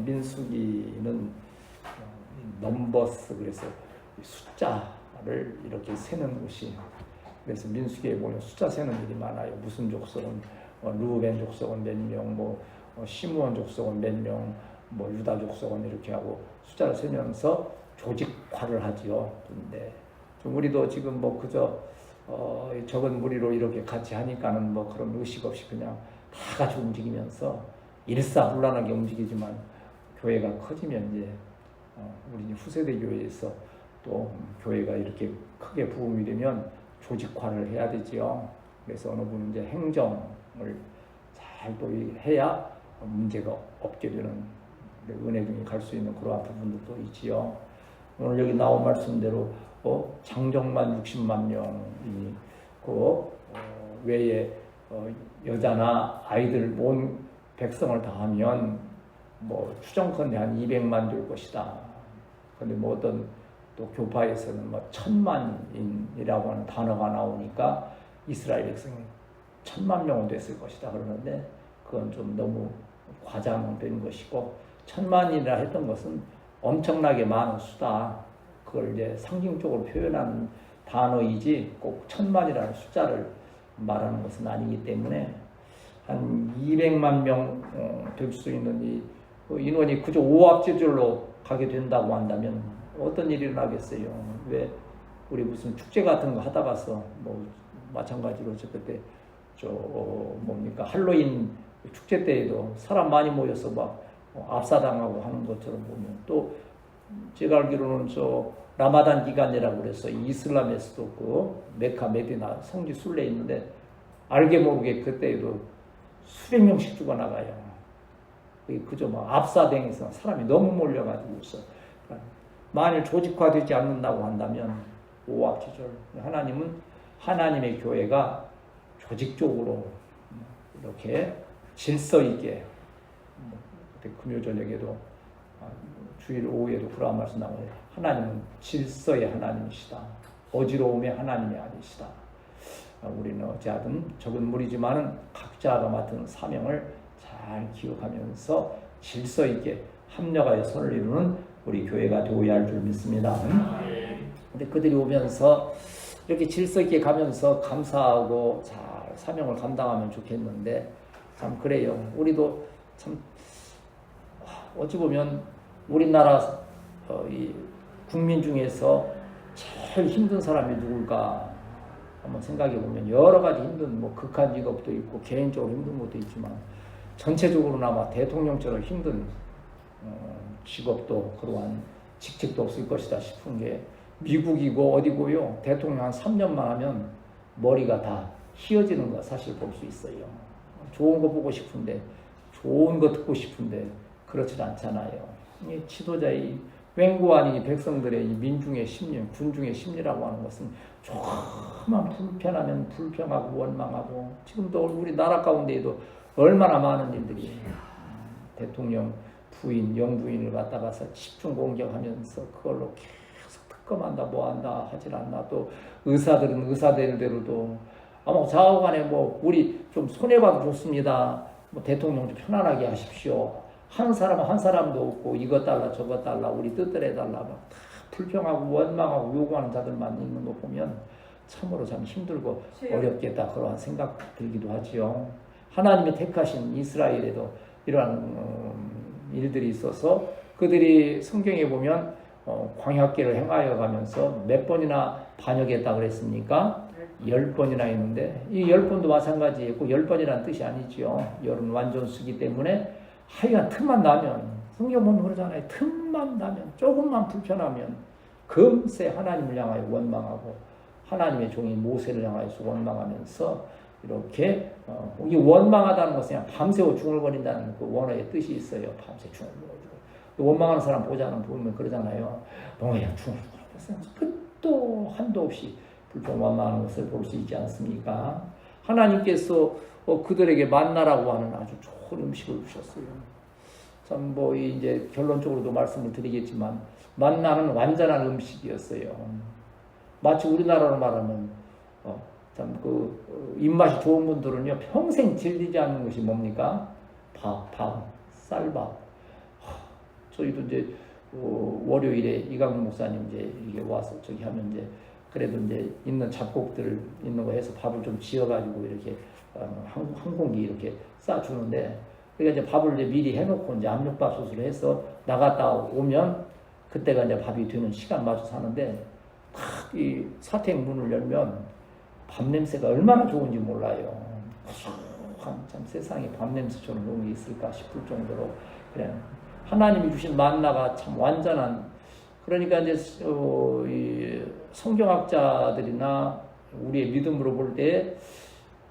민수기는 넘버스, 그래서 숫자를 이렇게 세는 것이, 그래서 민수기에 보면 숫자 세는 일이 많아요. 무슨 족속은 르우벤 족속은 몇 명, 시므온 족속은 몇 명, 유다 족속은 이렇게 하고 숫자를 세면서 조직화를 하지요. 근데 우리도 지금 그저 적은 무리로 이렇게 같이 하니까는 그런 의식 없이 그냥 다 같이 움직이면서 일사불란하게 움직이지만, 교회가 커지면 이제 우리 후세대 교회에서 또 교회가 이렇게 크게 부흥이 되면 조직화를 해야 되지요. 그래서 어느 분은 이제 행정을 잘 또 해야 문제가 없게 되는, 은혜 중에 갈 수 있는 그러한 부분들도 있지요. 오늘 여기 나온 말씀대로 장정만 60만 명이 외에 여자나 아이들 온 백성을 다 하면 추정컨대 한 200만 될 것이다. 근데 어떤 또 교파에서는 1000만인이라고 하는 단어가 나오니까 이스라엘 백성이 1000만 명은 됐을 것이다 그러는데, 그건 좀 너무 과장된 것이고, 1000만이라 했던 것은 엄청나게 많은 수다. 그걸 이제 상징적으로 표현하는 단어이지 꼭 1000만이라는 숫자를 말하는 것은 아니기 때문에, 한 200만 명 될 수 있는 이 인원이 그저 오합지졸로 가게 된다고 한다면 어떤 일이 일어나겠어요? 왜 우리 무슨 축제 같은 거 하다 가서 마찬가지로 저 그때 할로윈 축제 때에도 사람 많이 모여서 압사당하고 하는 것처럼 보면, 또 제가 알기로는 라마단 기간이라고 그래서 이슬람에서도 그 메카 메디나 성지 순례 있는데, 알게 모르게 그때에도 수백 명씩 죽어나가요. 그저 압사당해서 사람이 너무 몰려가지고서, 만일 조직화되지 않는다고 한다면 오합지졸. 하나님은 하나님의 교회가 조직적으로 이렇게 질서 있게, 금요 저녁에도 주일 오후에도 그러한 말씀 나오는데, 하나님은 질서의 하나님이시다. 어지러움의 하나님이 아니시다. 우리는 어찌하든 적은 무리지만은 각자가 맡은 사명을 잘 기억하면서 질서 있게 합력하여 선을 이루는 우리 교회가 되어야 할 줄 믿습니다. 근데 그들이 오면서 이렇게 질서 있게 가면서 감사하고 잘 사명을 감당하면 좋겠는데, 참 그래요. 우리도 참 어찌 보면 우리나라 이 국민 중에서 제일 힘든 사람이 누굴까 한번 생각해 보면, 여러 가지 힘든 극한 직업도 있고 개인적으로 힘든 것도 있지만, 전체적으로나마 대통령처럼 힘든 직업도, 그러한 직책도 없을 것이다 싶은 게, 미국이고 어디고요, 대통령 한 3년만 하면 머리가 다 휘어지는 거 사실 볼 수 있어요. 좋은 거 보고 싶은데, 좋은 거 듣고 싶은데 그렇지 않잖아요. 이 지도자의 횡고한 이 백성들의 이 민중의 심리, 군중의 심리라고 하는 것은 조금만 불편하면 불평하고 원망하고, 지금도 우리 나라 가운데에도 얼마나 많은 일들이, 대통령 부인, 영부인을 갖다가서 집중 공격하면서 그걸로 계속 특검한다, 뭐한다 하질 않나. 또 의사들은 의사들대로도 아마 좌우간에 우리 좀 손해봐도 좋습니다. 대통령 좀 편안하게 하십시오. 한 사람 한 사람도 없고, 이것 달라 저것 달라 우리 뜻대로 해달라 다 불평하고 원망하고 요구하는 자들만 있는 거 보면 참으로 참 힘들고 어렵겠다, 그러한 생각 들기도 하지요. 하나님이 택하신 이스라엘에도 이러한 일들이 있어서, 그들이 성경에 보면 광야길을 행하여 가면서 몇 번이나 반역했다 그랬습니까? 10번이나 했는데, 이 10번도 마찬가지예요. 10번이라는 뜻이 아니지요. 열은 완전수기 때문에 하여간 틈만 나면, 성경 보면 그러잖아요. 틈만 나면, 조금만 불편하면 금세 하나님을 향하여 원망하고, 하나님의 종인 모세를 향하여서 원망하면서 이렇게 이 원망하다는 것은 그냥 밤새워 중얼거린다는 그 원어의 뜻이 있어요. 밤새 중얼거리고, 원망하는 사람 보면 그러잖아요. 뭐야 중얼거리면서 끝도 한도 없이 불평 원망하는 것을 볼 수 있지 않습니까? 하나님께서 그들에게 만나라고 하는 아주 좋은 음식을 주셨어요. 참 이제 결론적으로도 말씀을 드리겠지만, 만나는 완전한 음식이었어요. 마치 우리나라로 말하면 참 입맛이 좋은 분들은요 평생 질리지 않는 것이 뭡니까? 밥, 쌀밥. 저희도 이제 월요일에 이강문 목사님 이제 이게 와서 저기 하면 이제 그래도 이제 있는 잡곡들 있는 거 해서 밥을 좀 지어가지고 이렇게 한 공기 이렇게 싸주는데, 그러니까 이제 밥을 이제 미리 해놓고 이제 압력밥솥으로 해서 나갔다 오면 그때가 이제 밥이 되는 시간 맞춰서 하는데, 딱 이 사택 문을 열면 밥 냄새가 얼마나 좋은지 몰라요. 참 세상에 밥 냄새처럼 좋은 게 있을까 싶을 정도로 그래. 하나님이 주신 만나가 참 완전한. 그러니까 이제 이 성경학자들이나 우리의 믿음으로 볼 때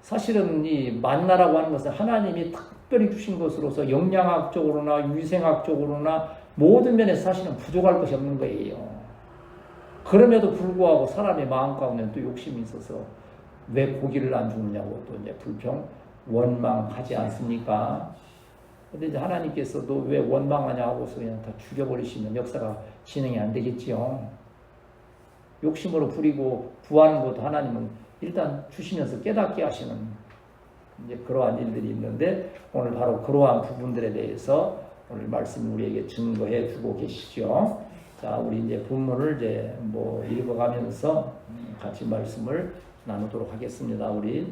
사실은 이 만나라고 하는 것은 하나님이 특별히 주신 것으로서 영양학적으로나 위생학적으로나 모든 면에서 사실은 부족할 것이 없는 거예요. 그럼에도 불구하고 사람의 마음 가운데 또 욕심이 있어서 왜 고기를 안 주느냐고 또 이제 불평, 원망하지 않습니까? 근데 이제 하나님께서 너 왜 원망하냐 하고서 그냥 다 죽여버리시면 역사가 진행이 안 되겠지요. 욕심으로 부리고 구하는 것도 하나님은 일단 주시면서 깨닫게 하시는 이제 그러한 일들이 있는데, 오늘 바로 그러한 부분들에 대해서 오늘 말씀 우리에게 증거해 주고 계시죠. 자, 우리 이제 본문을 이제 뭐 읽어가면서 같이 말씀을 나누도록 하겠습니다. 우리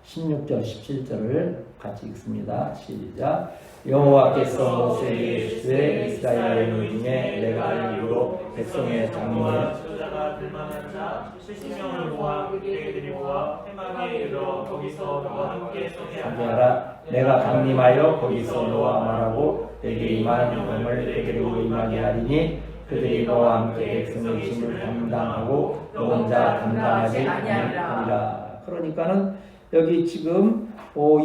16절, 17절을 같이 읽습니다. 시작. 여호와께서 모세에게 이르시되 이스라엘 중에 내가 알기로 백성의 장로에 지도자가 들만한 자 70명을 모아 그에게 드리고와 회막에 이르러 거기서 너와 함께 서게 하라. 내가 강림하여 거기서 너와 말하고 내게 임하는 영을 그들에게 임하게 하리니 그들이 너와 함께 백성의 짐을 감당하고 너 혼자 감당하지 아니하리라. 그러니까는 여기 지금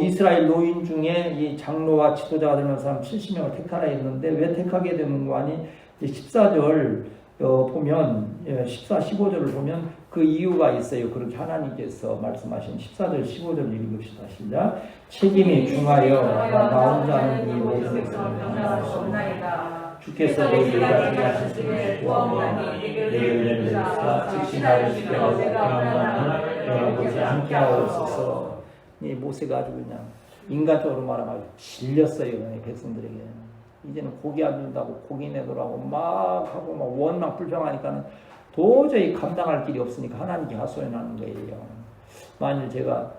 이스라엘 노인 중에 이 장로와 지도자가 되는 사람 70명을 택하라 했는데 왜 택하게 되는 거 아니? 14절 보면 14, 15절을 보면 그 이유가 있어요. 그렇게 하나님께서 말씀하신 14절, 15절 읽읍시다. 시작. 책임이 중하여 나 혼자는 이 모든 백성을 감당할 수 없나이다. 주께서 너희가 피하셨으니 구원하니 내게 내리사 즉시 나를 지켜서 평안하는 곳에 함께하옵소서. 이 모세가 아주 그냥 인간적으로 말하면 질렸어요. 백성들에게. 이제는 고기 안 준다고 고기 내더라고 막 하고 막 원망 불평하니까는 도저히 감당할 길이 없으니까 하나님께 하소연하는 거예요. 만일 제가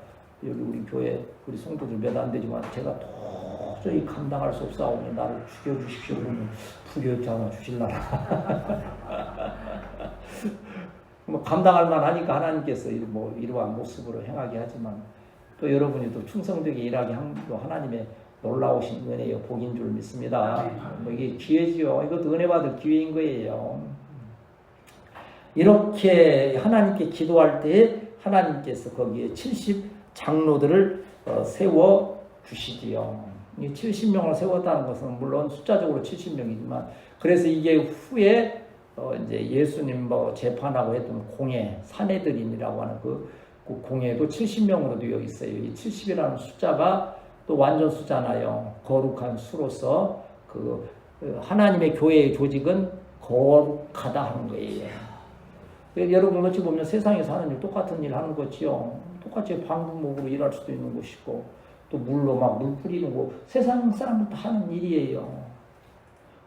여기 우리 교회 우리 성도들 몇 안 되지만 제가 도저히 감당할 수 없사오니 나를 죽여주십시오 그러면 불효자 하나 주실라나. 뭐 감당할 만하니까 하나님께서 뭐 이러한 모습으로 행하게 하지만 또 여러분이 또 충성되게 일하게 한 또 하나님의 놀라우신 은혜요 복인 줄 믿습니다. 뭐 이게 기회지요. 이것도 은혜 받을 기회인 거예요. 이렇게 하나님께 기도할 때 하나님께서 거기에 70 장로들을 세워 주시지요. 이 70명을 세웠다는 것은 물론 숫자적으로 70명이지만 그래서 이게 후에 이제 예수님 뭐 재판하고 했던 공회 사내들인이라고 하는 그 공회도 70명으로 되어 있어요. 이 70이라는 숫자가 또 완전 수잖아요. 거룩한 수로서 그 하나님의 교회의 조직은 거룩하다 하는 거예요. 여러분 어찌 보면 세상에서 하는 일 똑같은 일 하는 거지요. 똑같이 방부목으로 일할 수도 있는 것이고 또 물로 막 물 뿌리는 거 세상 사람들 다 하는 일이에요.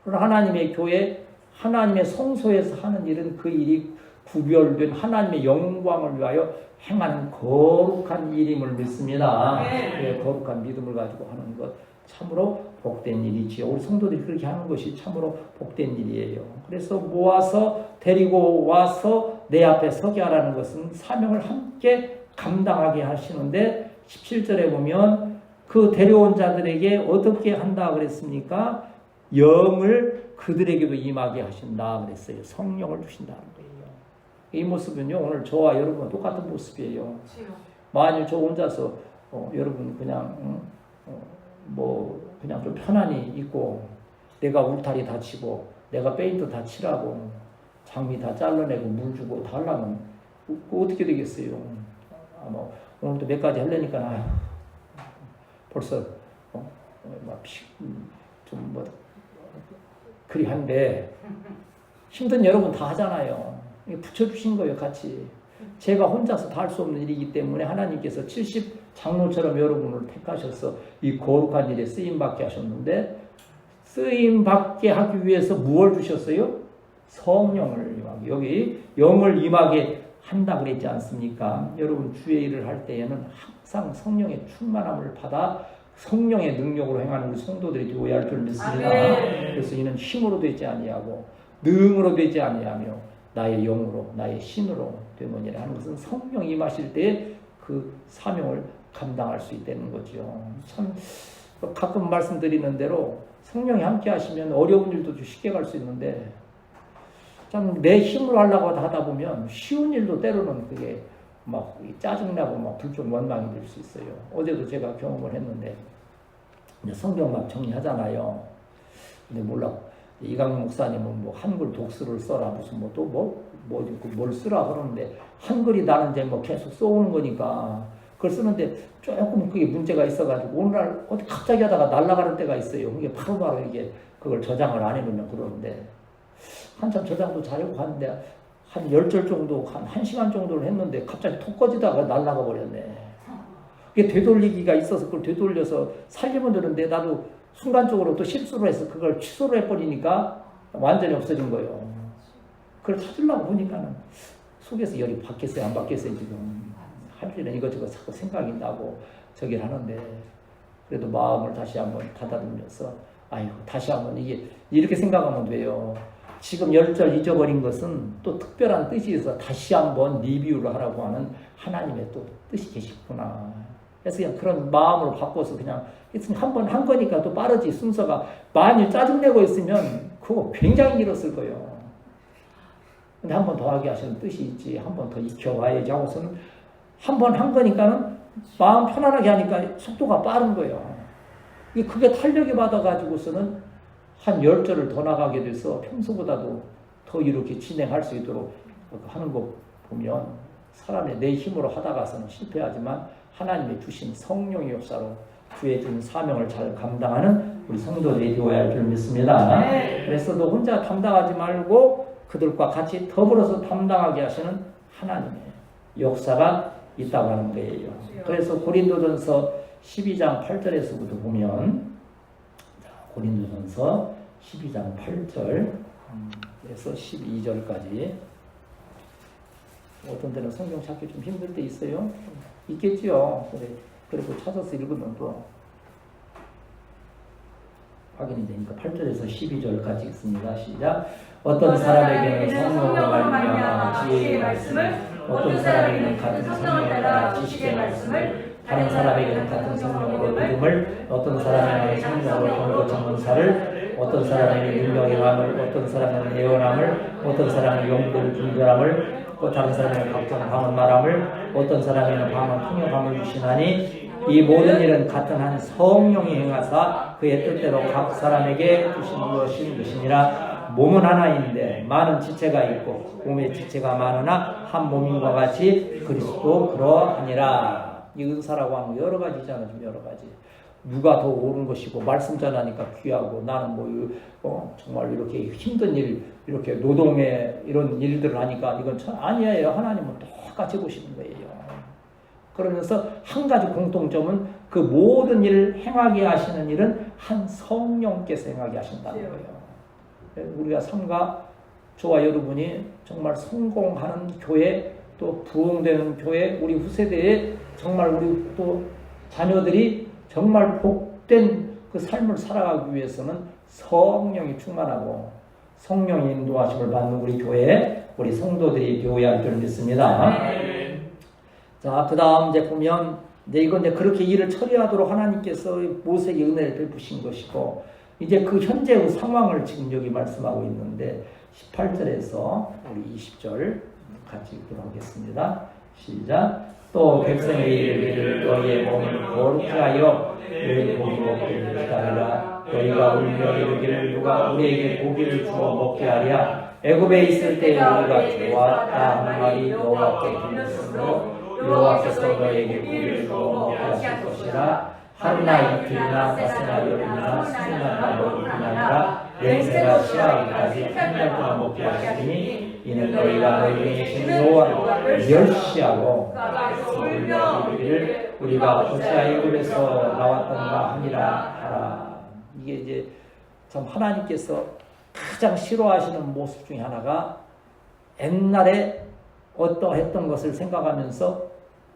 그러나 하나님의 교회, 하나님의 성소에서 하는 일은 그 일이 구별된 하나님의 영광을 위하여 행하는 거룩한 일임을 믿습니다. 네, 거룩한 믿음을 가지고 하는 것 참으로 복된 일이지요. 우리 성도들이 그렇게 하는 것이 참으로 복된 일이에요. 그래서 모아서 데리고 와서 내 앞에 서게 하라는 것은 사명을 함께 감당하게 하시는데 17절에 보면 그 데려온 자들에게 어떻게 한다 그랬습니까? 영을 그들에게도 임하게 하신다 그랬어요. 성령을 주신다는 거예요. 이 모습은요 오늘 저와 여러분은 똑같은 모습이에요. 만일 저 혼자서 여러분 그냥 뭐 그냥 좀 편안히 있고 내가 울타리 다 치고 내가 페인트 다 칠하고 장미 다 잘라내고 물 주고 다 하려면 어떻게 되겠어요? 아마 오늘도 몇 가지 하려니까 벌써 좀 뭐 그리 한데 힘든 여러분 다 하잖아요. 붙여주신 거예요, 같이. 제가 혼자서 다 할 수 없는 일이기 때문에 하나님께서 70 장로처럼 여러분을 택하셔서 이 거룩한 일에 쓰임받게 하셨는데 쓰임 받게 하기 위해서 무엇을 주셨어요? 성령을 임하게. 여기 영을 임하게 한다 그랬지 않습니까? 여러분 주의 일을 할 때에는 항상 성령의 충만함을 받아 성령의 능력으로 행하는 우리 성도들이 되어야 할 줄 믿습니다. 그래서 이는 힘으로 되지 아니하고 능으로 되지 아니하며 나의 영으로 나의 신으로 되느니라 하는 것은 성령이 임하실 때 그 사명을 감당할 수 있다는 거죠. 참 가끔 말씀드리는 대로 성령이 함께 하시면 어려운 일도 좀 쉽게 갈 수 있는데 참 내 힘으로 하려고 하다 보면 쉬운 일도 때로는 그게 막 짜증나고 막 불좀 원망이 될 수 있어요. 어제도 제가 경험을 했는데 이제 성경 막 정리하잖아요. 근데 몰라 이강용 목사님은 뭐 한글 독서를 써라 무슨 뭐 또 뭘 쓰라 그러는데 한글이 나는 이제 뭐 계속 써오는 거니까 그걸 쓰는데 조금 그게 문제가 있어가지고 오늘날 어디 갑자기 하다가 날아가는 때가 있어요. 그게 바로바로 이게 그걸 저장을 안 해놓으면 그러는데 한참 저장도 잘하고 하는데 한 10절 정도 한 1시간 정도를 했는데 갑자기 톡 꺼지다가 날아가 버렸네. 그게 되돌리기가 있어서 그걸 되돌려서 살리면 되는데 나도 순간적으로 또 실수를 해서 그걸 취소를 해버리니까 완전히 없어진 거예요. 그걸 찾으려고 보니까는 속에서 열이 받겠어요 안 받겠어요 지금 할 일은 이것저것 자꾸 생각이 나고 저길 하는데 그래도 마음을 다시 한번 가다듬면서 아이고 다시 한번 이게 이렇게 생각하면 돼요. 지금 10절 잊어버린 것은 또 특별한 뜻이 있어서 다시 한번 리뷰를 하라고 하는 하나님의 또 뜻이 계시구나. 그래서 그냥 그런 마음으로 바꿔서 그냥 한 번 한 거니까 또 빠르지 순서가 만일 짜증내고 있으면 그거 굉장히 길었을 거예요. 근데 한 번 더 하게 하시는 뜻이 있지 한 번 더 익혀와야지 하고서는 한 번 한 거니까는 마음 편안하게 하니까 속도가 빠른 거예요. 그게 탄력이 받아가지고서는 한 10절을 더 나가게 돼서 평소보다도 더 이렇게 진행할 수 있도록 하는 거 보면 사람의 내 힘으로 하다가서는 실패하지만 하나님의 주신 성령의 역사로 주의 준 사명을 잘 감당하는 우리 성도들이 되어야 할 줄 믿습니다. 그래서 너 혼자 담당하지 말고 그들과 같이 더불어서 담당하게 하시는 하나님의 역사가 있다고 하는 거예요. 그래서 고린도전서 12장 8절에서부터 보면 고린도전서 12장 8절에서 12절까지 어떤 때는 성경 찾기 좀 힘들 때 있어요. 있겠지요. 그리고 찾아서 읽으면 또 확인이 되니까 8절에서 12절까지 있습니다. 시작. 어떤 사람에게는 성령으로 말미암아 지혜의 말씀을, 어떤 사람에게는 같은 성령을 따라 지식의 말씀을, 다른 사람에게는 같은 성령으로 믿음을, 어떤 사람에게는 성령으로 경고 전문사를, 어떤 사람에게는 윤병의 감을, 어떤 사람에게는 예언함을, 어떤 사람에게는 영들을 분별함을, 또 다른 사람에게는 각종 방언 말함을, 어떤 사람에게는 방언 통역함을 주시나니 이 모든 일은 같은 한 성령이 행하사 그의 뜻대로 각 사람에게 주신 것이니라. 몸은 하나인데 많은 지체가 있고 몸의 지체가 많으나 한 몸인과 같이 그리스도 그러하니라. 이 은사라고 하는 거 여러 가지잖아요. 좀 여러 가지. 누가 더 옳은 것이고 말씀 전하니까 귀하고 나는 정말 이렇게 힘든 일 이렇게 노동의 이런 일들을 하니까 이건 아니에요. 하나님은 똑같이 보시는 거예요. 그러면서 한 가지 공통점은 그 모든 일을 행하게 하시는 일은 한 성령께서 행하게 하신다는 거예요. 우리가 삼가 저와 여러분이 정말 성공하는 교회 또 부흥되는 교회 우리 후세대에 정말 우리 또 자녀들이 정말 복된 그 삶을 살아가기 위해서는 성령이 충만하고 성령의 인도하심을 받는 우리 교회 우리 성도들이 되어야 할 줄 믿습니다. 자, 그 다음 이제 보면 이건 그렇게 일을 처리하도록 하나님께서 모세에게 은혜를 베푸신 것이고 이제 그 현재의 상황을 지금 여기 말씀하고 있는데 18절에서 우리 20절 같이 읽도록 하겠습니다. 시작. 또 백성의 이르기를 너희의 몸을 거룩히 하여 너희 고기 먹기를 기다리라. 너희가 울며 이르기를 누가 우리에게 고기를 주어 먹게 하랴. 애굽에 있을 때 우리가 좋았다 하는 말이 여호와께 들렸으므로 여호와께서 너희에게 고기를 주어 먹게 하실 것이라. 하루나 이틀이나 닷새나 열흘이나 수년이나 먹을 뿐 아니라 냄새가 취하기까지 한 달 동안 먹게 하시니 이는 너희가 너희 중에 여호와를 멸시하고 울며 이르기를 우리가 어찌하여 애굽에서 나왔던가 하니라 하라. 이게 이제 참 하나님께서 가장 싫어하시는 모습 중에 하나가 옛날에 어떠했던 것을 생각하면서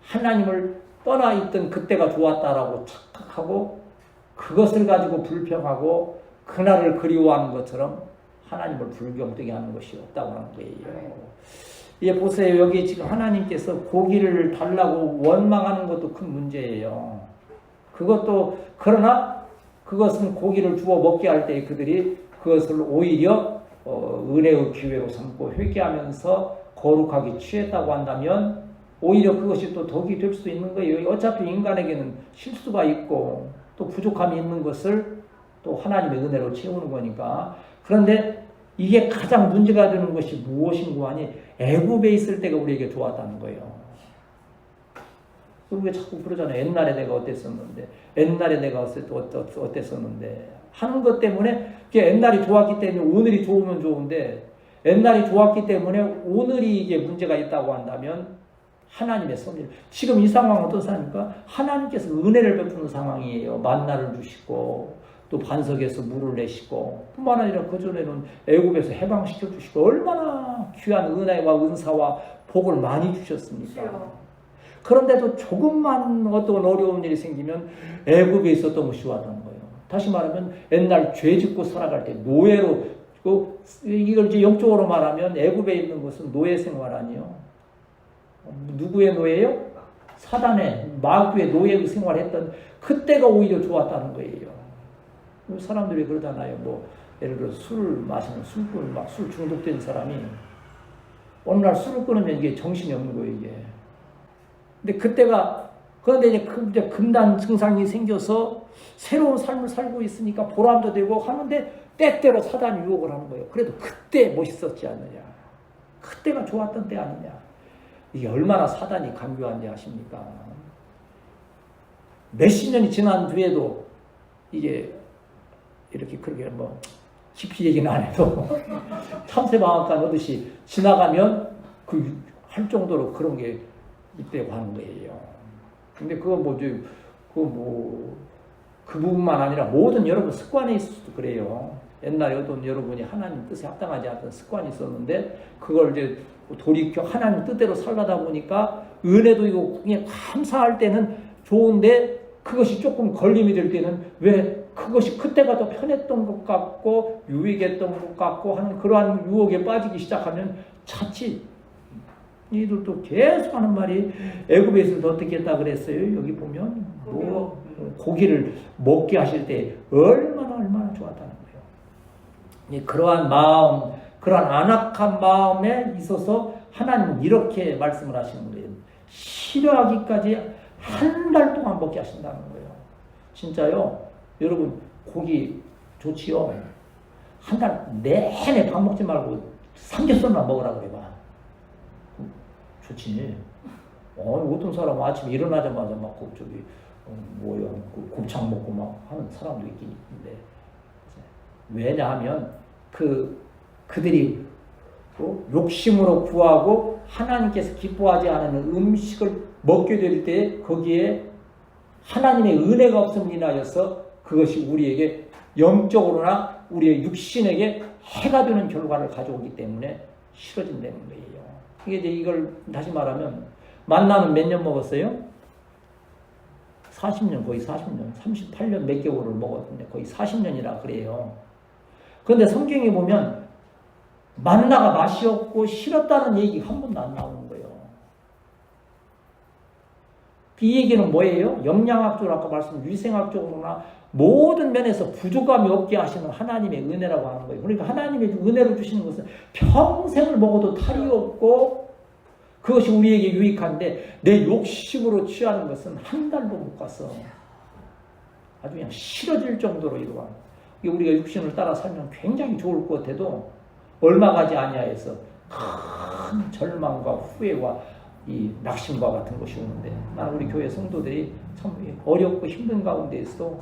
하나님을 떠나 있던 그때가 좋았다라고 착각하고 그것을 가지고 불평하고 그날을 그리워하는 것처럼 하나님을 불경되게 하는 것이 없다고 하는 거예요. 예, 보세요. 여기 지금 하나님께서 고기를 달라고 원망하는 것도 큰 문제예요. 그것도 그러나 그것은 고기를 주워 먹게 할 때 그들이 그것을 오히려 은혜의 기회로 삼고 회개하면서 거룩하게 취했다고 한다면 오히려 그것이 또 덕이 될 수도 있는 거예요. 어차피 인간에게는 실수가 있고 또 부족함이 있는 것을 또 하나님의 은혜로 채우는 거니까. 그런데 이게 가장 문제가 되는 것이 무엇인고 하니 애굽에 있을 때가 우리에게 좋았다는 거예요. 우리가 자꾸 그러잖아요. 옛날에 내가 어땠었는데, 옛날에 내가 어땠었는데 하는 것 때문에 옛날이 좋았기 때문에 오늘이 좋으면 좋은데 옛날이 좋았기 때문에 오늘이 이게 문제가 있다고 한다면 하나님의 섭리. 지금 이 상황은 어떤 상황입니까? 하나님께서 은혜를 베푸는 상황이에요. 만나를 주시고 또 반석에서 물을 내시고 뿐만 아니라 그전에는 애굽에서 해방시켜 주시고 얼마나 귀한 은혜와 은사와 복을 많이 주셨습니까? 그런데도 조금만 어떤 어려운 일이 생기면 애굽에 있었던 것이 왔다는 거예요. 다시 말하면 옛날 죄 짓고 살아갈 때 노예로 이걸 이제 영적으로 말하면 애굽에 있는 것은 노예 생활 아니에요. 누구의 노예요? 사단의 마귀의 노예 생활했던 그때가 오히려 좋았다는 거예요. 사람들이 그러잖아요. 뭐 예를 들어 술을 마시는 술꾼 막 술 중독된 사람이 어느 날 술을 끊으면 이게 정신이 없는 거예요. 이게. 근데 그런데 이제 금단 증상이 생겨서 새로운 삶을 살고 있으니까 보람도 되고 하는데 때때로 사단이 유혹을 하는 거예요. 그래도 그때 멋있었지 않느냐. 그때가 좋았던 때 아니냐. 이게 얼마나 사단이 간교한지 아십니까? 몇십 년이 지난 뒤에도 이게 이렇게 그렇게 뭐 깊이 얘기는 안 해도 참새방앗간 오듯이 지나가면 그 할 정도로 그런 게 있다고 하는 거예요. 근데 그 부분만 아니라 모든 여러분 습관에 있어서도 그래요. 옛날에 어떤 여러분이 하나님 뜻에 합당하지 않던 습관이 있었는데 그걸 이제 돌이켜 하나님 뜻대로 살다 보니까 은혜도 이거 그냥 감사할 때는 좋은데 그것이 조금 걸림이 될 때는 왜 그것이 그때가 더 편했던 것 같고 유익했던 것 같고 하는 그러한 유혹에 빠지기 시작하면 자칫 이들도 계속 하는 말이 애굽에 있을 때 어떻게 했다 그랬어요? 여기 보면 고기를 먹게 하실 때 얼마나 좋았다는 거예요. 그러한 마음, 그러한 안악한 마음에 있어서 하나님은 이렇게 말씀을 하시는 거예요. 싫어하기까지 한 달 동안 먹게 하신다는 거예요. 진짜요? 여러분 고기 좋지요? 한 달 내내 밥 먹지 말고 삼겹살만 먹으라 그래봐. 좋지. 어떤 사람은 아침에 일어나자마자 막 곱창 먹고 막 하는 사람도 있긴 있는데 왜냐하면 그들이 욕심으로 구하고 하나님께서 기뻐하지 않는 음식을 먹게 될 때 거기에 하나님의 은혜가 없음을 인하여서 그것이 우리에게 영적으로나 우리의 육신에게 해가 되는 결과를 가져오기 때문에 싫어진다는 거예요. 이게 이제 이걸 다시 말하면 만나는 몇 년 먹었어요? 40년, 거의 40년, 38년 몇 개월을 먹었는데 거의 40년이라 그래요. 그런데 성경에 보면 만나가 맛이 없고 싫었다는 얘기 한 번도 안 나오는 거예요. 이 얘기는 뭐예요? 영양학적으로 아까 말씀 위생학적으로나 모든 면에서 부족함이 없게 하시는 하나님의 은혜라고 하는 거예요. 그러니까 하나님의 은혜를 주시는 것은 평생을 먹어도 탈이 없고 그것이 우리에게 유익한데 내 욕심으로 취하는 것은 한 달도 못 갔어. 아주 그냥 싫어질 정도로 이루어. 우리가 육신을 따라 살면 굉장히 좋을 것 같아도 얼마 가지 아니하여서 큰 절망과 후회와 이 낙심과 같은 것이 오는데 나는 우리 교회 성도들이 참 어렵고 힘든 가운데에서도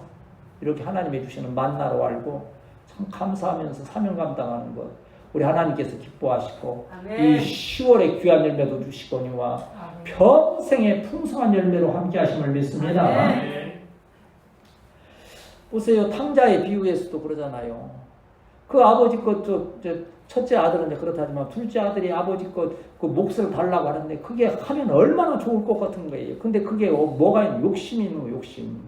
이렇게 하나님이 주시는 만나로 알고 참 감사하면서 사명 감당하는 것 우리 하나님께서 기뻐하시고 아멘. 이 10월에 귀한 열매도 주시거니와 아멘. 평생의 풍성한 열매로 함께 하심을 믿습니다. 아멘. 보세요. 탕자의 비유에서도 그러잖아요. 그 아버지 첫째 아들은 이제 그렇다지만 둘째 아들이 아버지 그 몫을 달라고 하는데 그게 하면 얼마나 좋을 것 같은 거예요. 근데 그게 뭐가 있는 욕심이 있는 거예요, 욕심.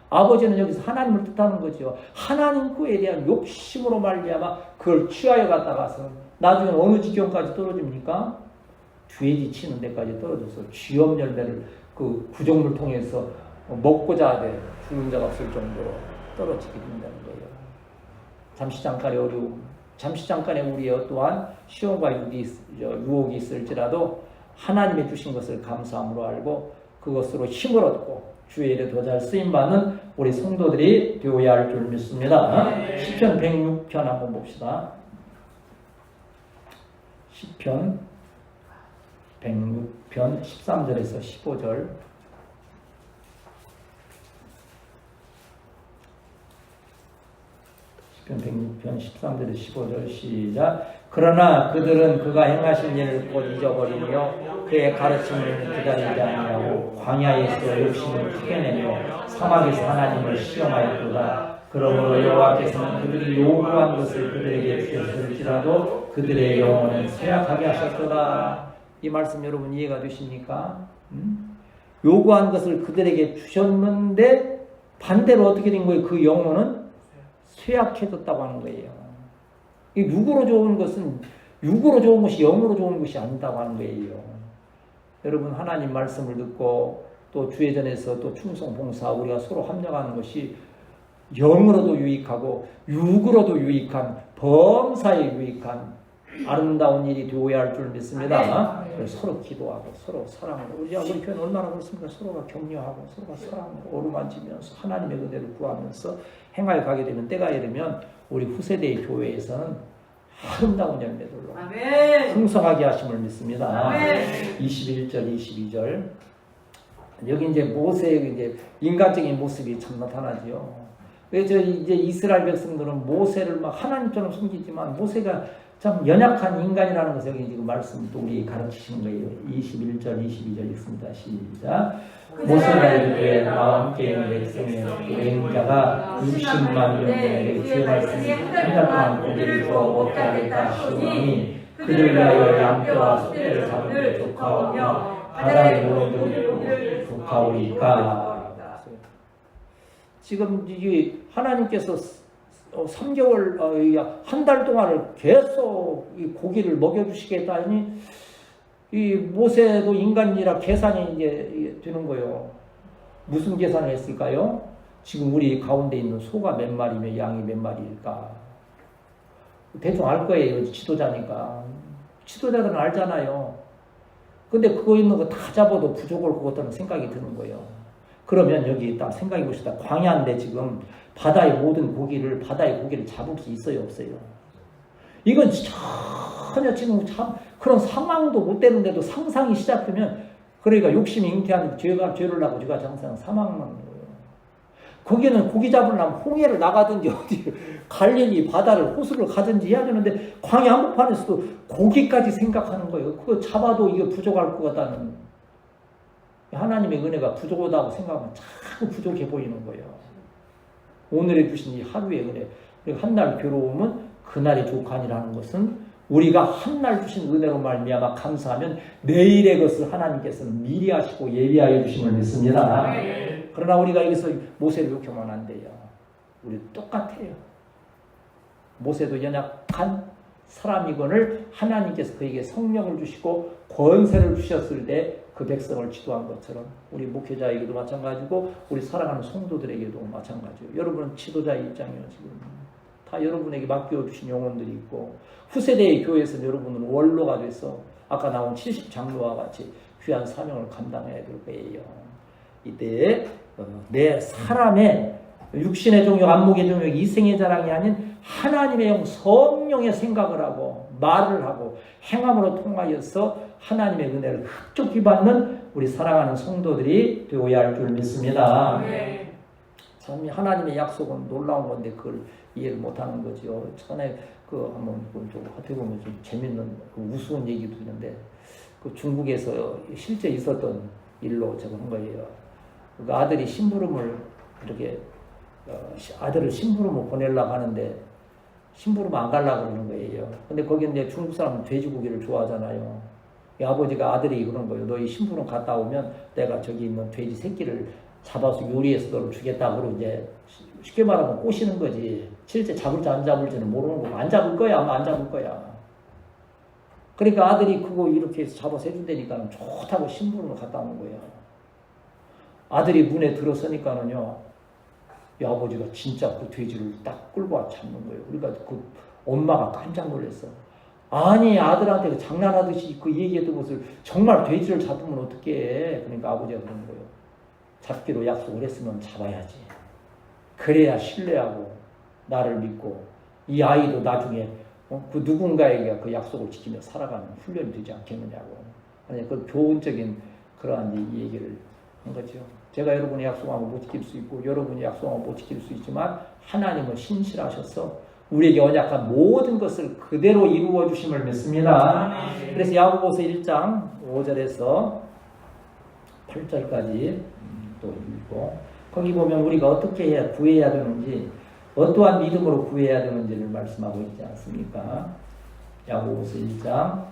아버지는 여기서 하나님을 뜻하는 거죠. 하나님 거에 대한 욕심으로 말미암아 그걸 취하여 갔다가서 나중에 어느 지경까지 떨어집니까? 죄지 치는 데까지 떨어져서 쥐염 열매를 그 구정물 통해서 먹고자 하되 죽는 자가 없을 정도로 떨어지게 된다는 거예요. 잠시 잠깐의 어려움, 잠시 잠깐의 우리의 어떠한 시험과 유혹이 있을지라도 하나님의 주신 것을 감사함으로 알고 그것으로 힘을 얻고 주의 일에 더 잘 쓰임받는 우리 성도들이 되어야 할 줄 믿습니다. 시편 106편 한번 봅시다. 시편 106편 13절에서 15절. 시편 106편 13절에서 15절 시작. 그러나 그들은 그가 행하신 일을 곧 잊어버리며 그의 가르침을 기다리지 아니하고 광야에서 욕심을 크게 내며 사막에서 하나님을 시험하였도다. 그러므로 여호와께서는 그들이 요구한 것을 그들에게 주셨을지라도 그들의 영혼은 쇠약하게 하셨도다. 이 말씀 여러분 이해가 되십니까? 요구한 것을 그들에게 주셨는데 반대로 어떻게 된 거예요? 그 영혼은 쇠약해졌다고 하는 거예요. 이 육으로 좋은 것은 육으로 좋은 것이 영으로 좋은 것이 아니다고 하는 거예요. 여러분 하나님 말씀을 듣고 또 주회전에서 또 충성 봉사 우리가 서로 합력하는 것이 영으로도 유익하고 육으로도 유익한 범사에 유익한 아름다운 일이 되어야 할 줄 믿습니다. 서로 기도하고 서로 사랑하고 우리 교회는 얼마나 그렇습니까? 서로가 격려하고 서로가 사랑하고 어루만지면서 하나님의 은혜를 구하면서 행하여 가게 되면 때가 이르면 우리 후세대의 교회에서는 아름다운 열매들로 풍성하게 하심을 믿습니다. 21절 22절 여기 이제 모세의 이제 인간적인 모습이 참 나타나지요. 그래서 이제 이스라엘 백성들은 모세를 막 하나님처럼 섬기지만 모세가 참 연약한 인간이라는 것을 여기 지금 말씀 또 우리 가르치신 거예요. 21절 22절 읽습니다. 시작. 모세가 이르되 나와 함께 있는 백성의 여행자가 60만 명에게 주의 말씀이 한 달 동안 고기를 주어 먹게 하겠다 하시니 그들 위하여 양떼와 소떼를 잡은 조카오며 바다의 모든 고기를 조카오리까. 지금 이 하나님께서 3개월, 한 달 동안을 계속 이 고기를 먹여주시겠다니, 이 모세도 인간이라 계산이 이제 되는 거예요. 무슨 계산을 했을까요? 지금 우리 가운데 있는 소가 몇 마리며 양이 몇 마리일까? 대충 알 거예요. 지도자니까. 지도자들은 알잖아요. 근데 그거 있는 거 다 잡아도 부족할 것 같다는 생각이 드는 거예요. 그러면 여기 딱 생각해 봅시다. 광야인데 지금 바다의 모든 고기를 잡을 수 있어요, 없어요? 이건 전혀 지금 참 그런 상황도 못 되는데도 상상이 시작되면 그러니까 욕심이 잉태하는 죄를 나고 죄가 장사하는 사망만 거예요. 거기는 고기 잡으려면 홍해를 나가든지 어디 갈릴리 바다를 호수를 가든지 해야 되는데 광야 한복판에서도 고기까지 생각하는 거예요. 그거 잡아도 이게 부족할 것 같다는 하나님의 은혜가 부족하다고 생각하면 자꾸 부족해 보이는 거예요. 오늘에 주신 이 하루의 은혜, 한 날 괴로움은 그날이 족하니라는 것은 우리가 한 날 주신 은혜로 말미암아 감사하면 내일의 것을 하나님께서는 미리 하시고 예비하여 주심을 믿습니다. 그러나 우리가 여기서 모세를 욕하면 안 돼요. 우리 똑같아요. 모세도 연약한 사람이건을 하나님께서 그에게 성령을 주시고 권세를 주셨을 때 그 백성을 지도한 것처럼 우리 목회자에게도 마찬가지고 우리 사랑하는 성도들에게도 마찬가지예요. 여러분은 지도자의 입장이에요. 지금 다 여러분에게 맡겨주신 영혼들이 있고 후세대의 교회에서 여러분은 원로가 돼서 아까 나온 70장로와 같이 귀한 사명을 감당해야 될 거예요. 이때 내 사람의 육신의 종욕, 안목의 종욕, 이생의 자랑이 아닌 하나님의 영 성령의 생각을 하고 말을 하고 행함으로 통하여서 하나님의 은혜를 흡족히 받는 우리 사랑하는 성도들이 되어야 할 줄 믿습니다. 참 하나님의 약속은 놀라운 건데 그걸 이해를 못하는 거죠. 전에 그 한번 좀 어떻게 보면 좀 재밌는 우스운 얘기도 있는데 그 중국에서 실제 있었던 일로 제가 한 거예요. 그 아들이 심부름을 이렇게 아들을 심부름을 보내려고 하는데 심부름 안 가려고 그러는 거예요. 근데 거기 이제 중국 사람은 돼지고기를 좋아하잖아요. 이 아버지가 아들이 그러는 거예요. 너희 심부름 갔다 오면 내가 저기 있는 돼지 새끼를 잡아서 요리해서 너를 주겠다고 이제 쉽게 말하면 꼬시는 거지. 실제 잡을지 안 잡을지는 모르는 거고 안 잡을 거야 아마 안 잡을 거야. 그러니까 아들이 그거 이렇게 해서 잡아서 해준다니까 좋다고 심부름을 갔다 오는 거예요. 아들이 문에 들어서니까는요. 이 아버지가 진짜 그 돼지를 딱 끌고 와 잡는 거예요. 그러니까 그 엄마가 깜짝 놀랐어. 아니 아들한테 그 장난하듯이 그 얘기했던 것을 정말 돼지를 잡으면 어떻게 해. 그러니까 아버지가 그러는 거예요. 잡기로 약속을 했으면 잡아야지. 그래야 신뢰하고 나를 믿고 이 아이도 나중에 그 누군가에게 그 약속을 지키며 살아가는 훈련이 되지 않겠느냐고. 아니 그 교훈적인 그러한 이 얘기를 한 거죠. 제가 여러분의 약속하고 못 지킬 수 있고 여러분이 약속하고 못 지킬 수 있지만 하나님은 신실하셔서 우리에게 언약한 모든 것을 그대로 이루어 주심을 믿습니다. 그래서 야고보서 1장 5절에서 8절까지 또 읽고 거기 보면 우리가 어떻게 해야 구해야 되는지 어떠한 믿음으로 구해야 되는지를 말씀하고 있지 않습니까? 야고보서 1장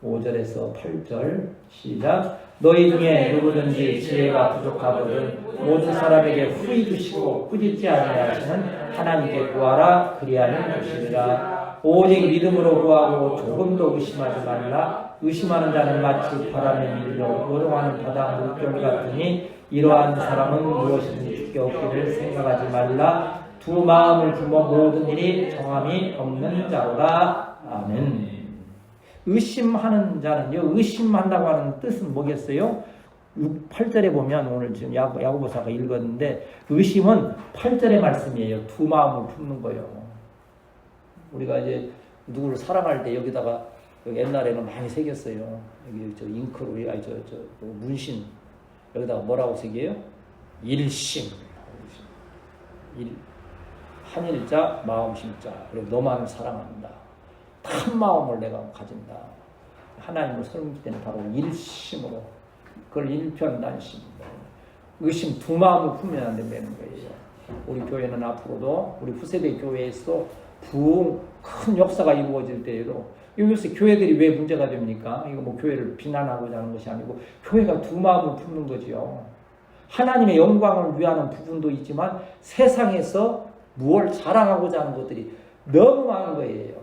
5절에서 8절 시작. 너희 중에 누구든지 지혜가 부족하거든 모든 사람에게 후히 주시고 꾸짖지 아니하시는 하나님께 구하라 그리하는 것이니라. 오직 믿음으로 구하고 조금도 의심하지 말라. 의심하는 자는 마치 바람에 밀려 요동하는 바다 물결 같으니 이러한 사람은 무엇이든지 주께 얻기를 생각하지 말라. 두 마음을 품어 모든 일이 정함이 없는 자로다. 아멘. 의심하는 자는요, 의심한다고 하는 뜻은 뭐겠어요? 8절에 보면 오늘 지금 야고보서가 읽었는데 의심은 8절의 말씀이에요. 두 마음을 품는 거예요. 우리가 이제 누구를 사랑할 때 여기다가 옛날에는 많이 새겼어요. 여기 저 잉크로 저 문신 여기다가 뭐라고 새겨요? 일심. 한일자 마음심자. 그리고 너만을 사랑한다. 한 마음을 내가 가진다. 하나님을 섬길 때는 바로 일심으로 그걸 일편단심. 의심 두 마음을 품으면 안 된다는 거예요. 우리 교회는 앞으로도 우리 후세대 교회에서 부흥 큰 역사가 이루어질 때에도 요새 교회들이 왜 문제가 됩니까? 이거 뭐 교회를 비난하고자 하는 것이 아니고 교회가 두 마음을 품는 거지요. 하나님의 영광을 위하는 부분도 있지만 세상에서 무엇을 자랑하고자 하는 것들이 너무 많은 거예요.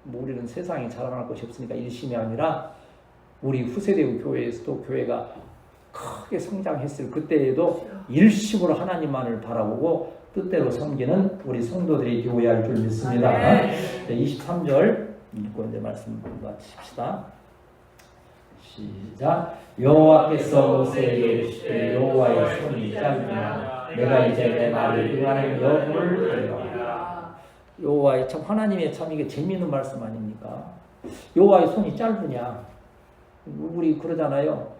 뭐 우리는 세상에 자랑할 것이 없으니까 일심이 아니라 우리 후세대 교회에서도 교회가 크게 성장했을 그때에도 일심으로 하나님만을 바라보고 뜻대로 섬기는 우리 성도들이 교회할 줄 믿습니다. 23절 읽고 이제 말씀 마칩시다. 시작. 여호와께서 모세에게 이르시되 여호와의 손이 짧으나 내가 이제 내 말을 응하는 여부를 알리라. 여호와의 참 하나님의 참 이게 재미있는 말씀 아닙니까? 여호와의 손이 짧으냐? 우리 그러잖아요.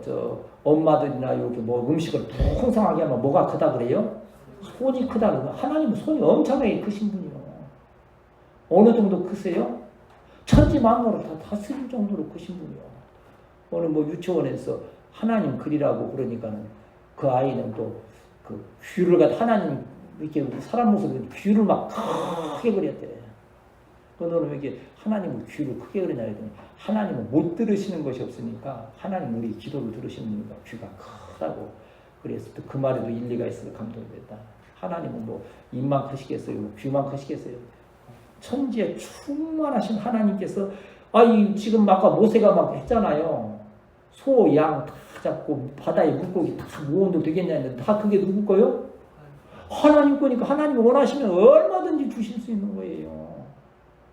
저 엄마들이나 이렇게 뭐 음식을 풍성하게 하면 뭐가 크다 그래요? 손이 크다 그러면 하나님은 손이 엄청나게 크신 분이요. 어느 정도 크세요? 천지만물을 다 다스릴 정도로 크신 분이요. 오늘 뭐 유치원에서 하나님 그리라고 그러니까는 그 아이는 또 그 귀를 갖다 하나님 이렇게 사람 모습으로 귀를 막 크게 그렸대. 너는 왜 이렇게 하나님은 귀를 크게 그리냐 했더니 하나님은 못 들으시는 것이 없으니까 하나님 우리 기도를 들으시는 분이니까 귀가 크다고 그랬을 때 그 말에도 일리가 있어서 감동됐다. 하나님은 뭐 입만 크시겠어요? 귀만 크시겠어요? 천지에 충만하신 하나님께서 지금 아까 모세가 막 했잖아요. 소, 양 다 잡고 바다에 물고기 다 모은도 되겠냐 했는데 다 그게 누구 거요? 하나님 거니까 하나님이 원하시면 얼마든지 주실 수 있는 거예요.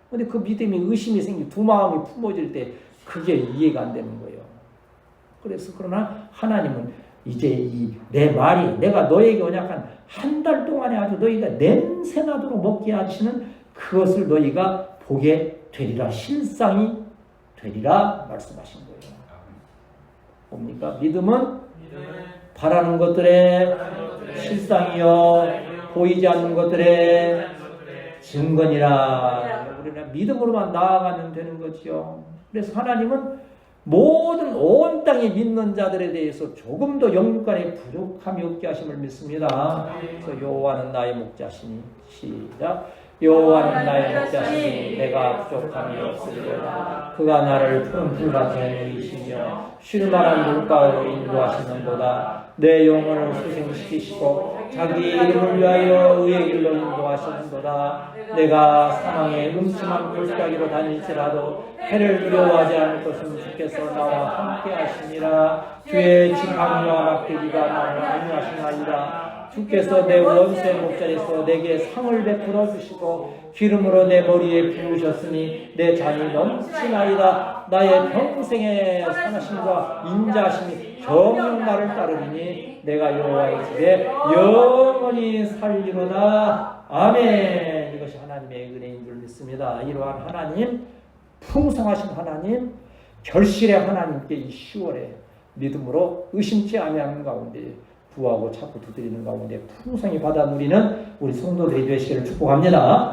근데 그 믿음이 의심이 생기고 두 마음이 품어질 때 그게 이해가 안 되는 거예요. 그래서 그러나 하나님은 이제 내 말이 내가 너에게 언약한 한 달 동안에 아주 너희가 냄새나도록 먹게 하시는 그것을 너희가 보게 되리라. 실상이 되리라 말씀하신 거예요. 뭡니까? 믿음은 바라는 것들의 실상이요 보이지 않는 것들의 증거니라. 우리는 믿음으로만 나아가면 되는 거죠. 그래서 하나님은 모든 온 땅에 믿는 자들에 대해서 조금 더 영육간에 부족함이 없게 하심을 믿습니다. 그래서 여호와는 나의 목자시니 시작. 여호와는 나의 목자시니 내가 부족함이 없으리로다. 그가 나를 푸른 풀밭에 누이시며 쉴 만한 물가로 인도하시는도다. 내 영혼을 수생시키시고 자기 이름을 위하여 의의 길로 인도하시는도다. 내가 사망의 음침한 골짜기로 다닐지라도 해를 두려워하지 않을 것은 주께서 나와 함께 하시니라. 주의 지팡이와 막대기가 나를 안위하시나이다. 주께서 내 원수의 목전에서 내게 상을 베풀어 주시고 기름으로 내 머리에 부으셨으니 내 잔이 넘치나이다. 나의 평생의 선하심과 인자하심이 정녕 나를 따르니 내가 여호와의 집에 영원히 살리로다. 아멘. 이것이 하나님의 은혜인 줄 믿습니다. 이러한 하나님, 풍성하신 하나님, 결실의 하나님께 이 10월에 믿음으로 의심치 아니하는 가운데 구하고 찾고 두드리는 가운데 풍성히 받아 누리는 우리 성도들이 되시기를 축복합니다.